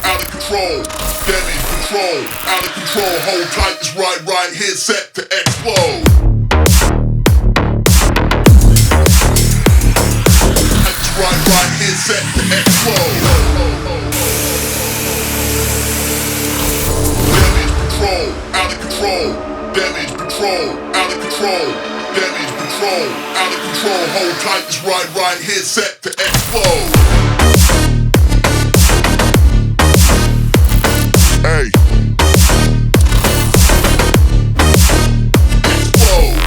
out of control. Damage control, out of control. Hold tight, it's right, here set to explode. It's right, here set to explode. Damage control, out of control. Damage control, out of control. Damage control, out of control. Hold tight, it's right, here set to explode. Hey. Explode.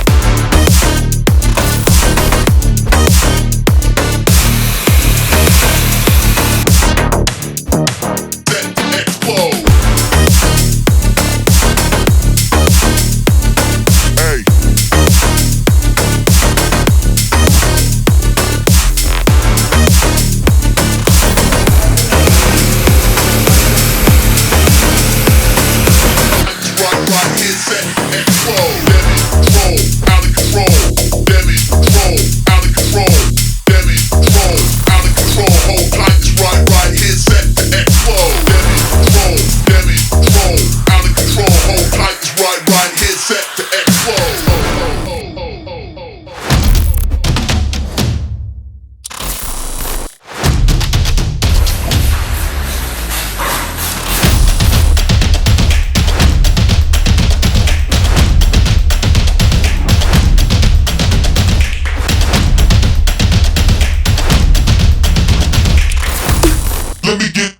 Set to explode. Hey. Let me get